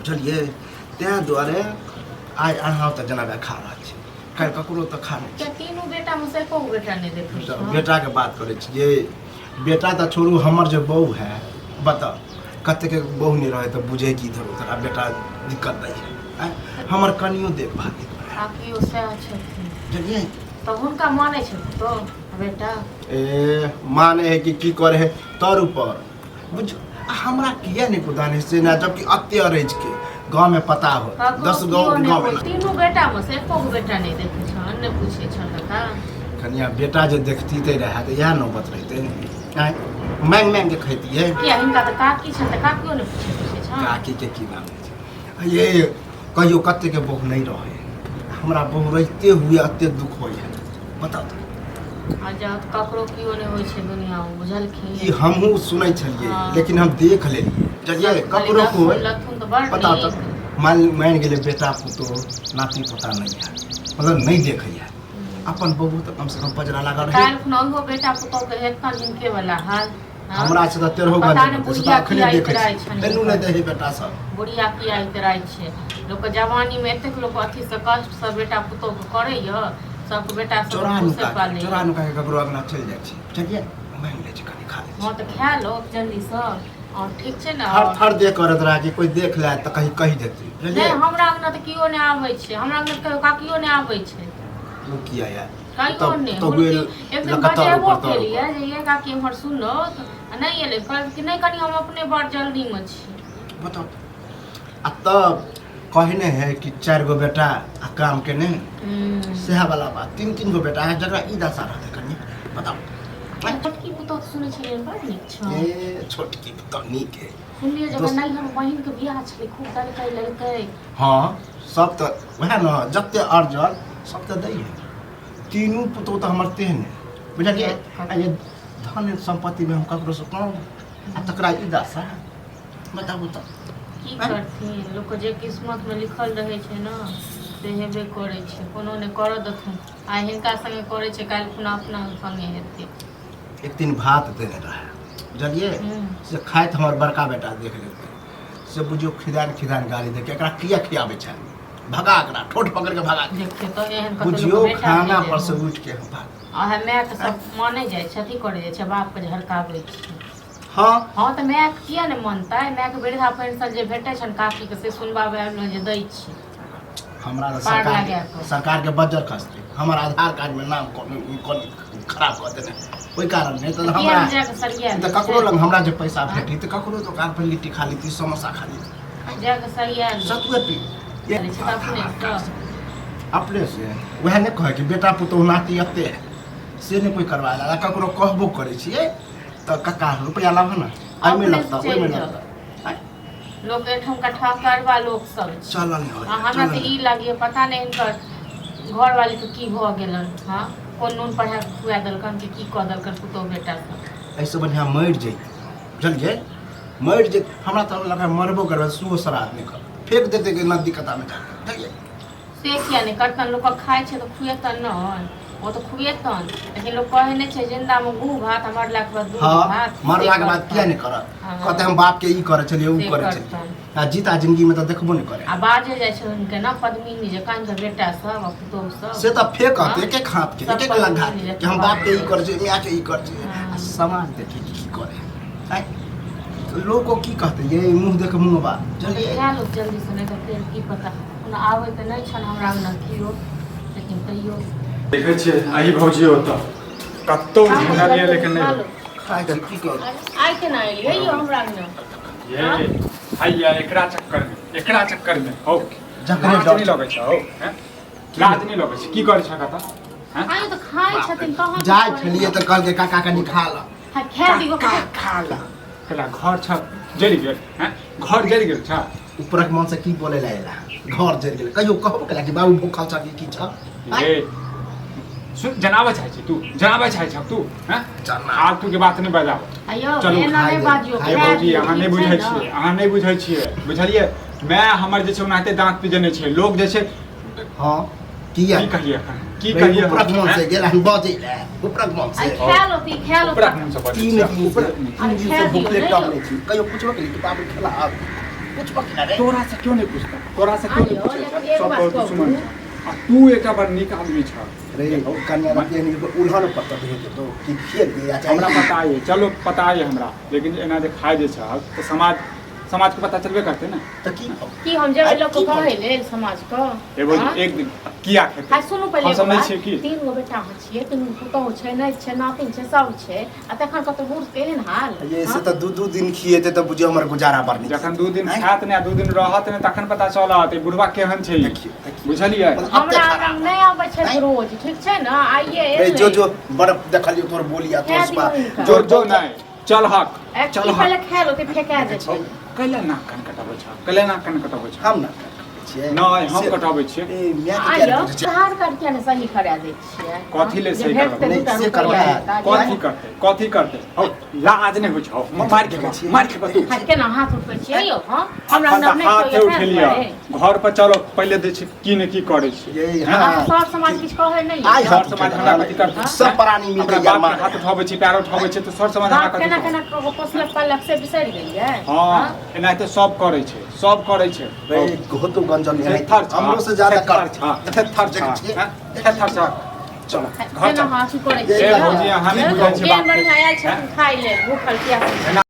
बुझलिए तैं दुआरे आइ अहाँ तऽ जेना खा रहल छी काल्हि ककरो तऽ खा नहि छी तीनों बेटा में से एको बेटा नहीं देखै छी बेटाके बात करै छियै बेटा तऽ छोड़ू हमर जे बहू है बताओ कतेक बहू नहीं रहे तो बुझे कि इधर उधर आ बेटा दिक्कत नहीं है हमर कनियो देखभाल नहीं करे काकियो सएह छथिन बुझलिए तो हुनका मानै छै तो बेटा ए माने है कि की करे है तर ऊपर बुझ हमरा किया नहीं कुदाने से ना जबकि अत्य रह के गांव में पता हो 10 गांव में तीनों बेटा में से एको बेटा नहीं देखे छन ने पूछे छन का कनिया बेटा जे देखती ते रहे तो यह नौबत रहते आय मांग मांग के खैती है किया हिनका त काकी छन त काकियो ने पूछे छन काकी के की नाम है ये कहियो कते के बहु नहीं रहे हमरा बहु रहते हुए अत्य दुख होय है बताओ तो आजाद ककरो कियो नहीं होय छै दुनिया में बुझलखिन ई हमहू सुनै छलिए लेकिन हम देख लेलिए चलिए ककरो को पता तो मान गेले बेटा पुतो नाती पोता नहीं है मतलब नहीं देखे है अपन बहू तो कम से कम पजरा लगा रहे काल खुना हो बेटा पुतो के हेतना जिनके वाला हाल हमरा से त 13 गन से अखने देखे तेनु नहीं दे बेटा सब बुढ़िया की आई तराई छै लोक जवानी में एतेक लोक अथी से कष्ट से बेटा पुतो के करे य सब बेटा सब से पाले चोरानु का ककरो अगना चल जाय छी चलिए मांग ले छी कनी खा ले हां त खा लो जल्दी से और ठीक छै ना हर हर दे करत रहा कि कोई देख ले त कही देती नहीं हमरा अंगना त कियो नहीं आबै छै हमरा अंगना कहियो काकियो नहीं आबै छै वो किया यार काकियो नहीं तो एक दिन बजेबो केलिए जे ये काकी हमर सुनो नहीं एले कहल कि नहीं कनी हम अपने बड़ जल्दी में छी बताओ आ तब कहने है कि 4 गो बेटा आ काम के ने सेहा वाला बात 3 गो बेटा है जकरा ई दशा रहते कनी बताओ छोटकी पुतो सुनै छलिए बड़ नीक छ ए छोटकी पुतो नीक है सुनिए जब नहीं हम बहिन के बियाह छले खूब दलकै लड़कै हां सब तो वह न जत्ते अर्जल सब तो दै है तीनों पुतो तो हमर तेहन बुझलिए आ ये धन संपत्ति में हम ककरो से कम आ तकरा ई दशा बताबू तो की करथिन लोक जे किस्मत में लिखल रहे छै ना से हेबे करे छै कोनो ने कर दथुन आ हिनका संगे करे छै काल खुना अपना संगे हेते एक दिन भात देने रहे बुझलिए से खाइत हमर बड़का बेटा देख लेते से बुझियो खिदान गाली दे के एकरा किया खियाबे छै भगा एकरा ठोठ पकड़ के भगा देखिए तो एहन कतो बुझियो खाना पर से उठ के हम भाग आ मैं तो सब माने जाय छथि करे जाय छै बाप के झरकाबै छै हां हां त मैं किया ने मानता है मैं के वृद्धा पेंशन जे भेटै छन काकी के से सुनबाबे आबलो जे दै छी हमरा सरकार के बजट खसते हमर आधार कार्ड में नाम कोन खराब कर देने ओई कारण नहीं तो हमरा त ककरो लग हमरा जे पैसा भेटी त ककरो तो कार पर लिट्टी खा लीती समोसा खा लीती जग सरिया सतुए पी अपने से वह नहीं कहे कि बेटा पुतो नाती अते से नहीं कोई करवा ला ककरो कहबो करे छिए तो कका रुपया लाभ ना आई में लगता ओई में लगता लोग एठम का ठहकारवा लोग सब चल नहीं हो हमरा त ई लागिए पता नहीं इनकर घर वाली के की भ गेलन हां कोन नून पढ़ा खुआ दलकन के की क दलकन पुतो बेटा सब ऐसे बढ़िया मर जाई चलिए मर जे हमरा त लगा मरबो करबे सुओ श्राद्ध नहीं कर फेंक देते के नदी कता में जाके चलिए से किया नहीं करतन लोग खाए छे तो खुएतन न वो तो खुएतन लेकिन लोग कहे नहीं छे जिंदा में गू भात मरला के बाद दूध भात मरला के बाद किया नहीं करत कहते हम बाप के ई करे छलिए ऊ करे छलिए आ जीता जिंदगी में तो देखबो नहीं करे आ बाजे जाय छे उनके ना पद्मिनी जे कान के बेटा सब आ पुतो सब से त फेंकत एक एक हाथ के एक एक लगा कि हम बाप के ई करे छे मियां के ई करे छे समाज देखी की करे आय लोग को की कहते ये मुंह देख मुंह बा चलिए क्या लोग जल्दी से नहीं तो फिर की पता उन आवे त नहीं छन हमरा न कियो लेकिन तइयो देखे छे आही भौजी होता कत्तो झगड़ा लिया लेकिन नहीं खाए के की कर आइ के ना एलिए यो हमरा न ये हैया एकरा चक्कर में हो जकरे लाज नहीं लगे छ हो हैं लाज नहीं लगे छ की करे छ कता हैं आइ तो खाए छथिन कहां जाय छलिए त कल के काका कनी खा ल हा खा दिगो खा ल केला घर छ जरी गेल हैं घर जरी गेल छ ऊपरक मन से की बोले लायला घर जरी गेल कहियो कहबो कला कि बाबू भूखल छ की छ ये सुन जनाबे चाहे छी तू जनाबे चाहे छ तू हैं फालतू के बात नहीं बजाओ अयो चलू एना नहीं बाजियो हाय भौजी अहाँ नहीं बुझै छियै अहाँ नहीं बुझै छियै बुझलिए मैं हमर जे छै ओनाते दांत पिजने छै लोग जे छै हां किया की कहिए ऊपरक मन से गेल हम बाजे ले ऊपरक मन से खा लो ऊपरक मन से तीन दिन से भूखले टक नहीं छी कहियो पूछबो कि बाबू खेला अब कुछ बकिना रे तोरा से क्यों नहीं पूछता तोरा से क्यों नहीं आइयो, पूछता लेकिन एगो सब बात कहू कहू। सुमन आ तू एक बार निक आदमी छ रे कन्या रखिए नहीं उल्हन पत्ता दे तो कि खेल दिया चाहिए हमरा पता है चलो पता है हमरा लेकिन एना जे खाए जे छ तो समाज के पता चलबे करते ना तो की हम जब लोग को कहे ले समाज को एगो एक दिन किया खेते हाय सुनू पहिले हम एगो समझै बात, छियै कि 3 गो बेटा हो छियै 3 गो पुतहु छै नै छै नातिन छै सब छै आ तखन कत बूढ़ केहन हाल ये से तो दू दिन खिएते तो बुझियो हमर गुजारा पर नहीं जखन 2 दिन खात ने 2 दिन रहत ने तखन पता चलत ए बुढ़वा केहन छै बुझलियै हमरा आंगन नै आबै छै रोज ठीक छै ना आइए रे जो बर्फ देखलियो तोर बोलिया खा तोर दियौ हिनका। जो नहीं चल हक एक पहिले खा लो ते फेका दे छै कैले नाक कान कटाबै छ कैले नाक कान कटाबै छ हम ना छिए नहीं हम कटाबै छियै ए मियां के आइयो क्या आधार कार्ड किया ने सही करा दे छियै कथी ले सही करबै? नहीं, से करबै। कथी करते हौ लाज नहीं होइ छ मार के बतू हाथ केना हाथ उठबै छियै यौ हां हमरा नाम नै हाथ कोइ उठेलिया घर पर चलो पहले दे छी की ने की करे छी ये हां हां सर समाज किछ कहे नै आई सर हाथ समाज हमरा कथी करते सब प्राणी मिल हमरा के बाप मार के हाथ उठाबै छी पैर उठाबै छी तो सर समाज हमरा बाप कथी केना करते? केना पोसलक पालक से बिसरि गेलियै हां एनाहिते सब करे छै सब करे छै रे घोतु गंजन है थर छ, हमरो से ज्यादा कर थर छ चलो घर केना चल हाथ उठबै ए छियै भौजी अहाँ नहीं बुझै छी बात बढ़िया आयल छै खाइ ले भूखल प्यासल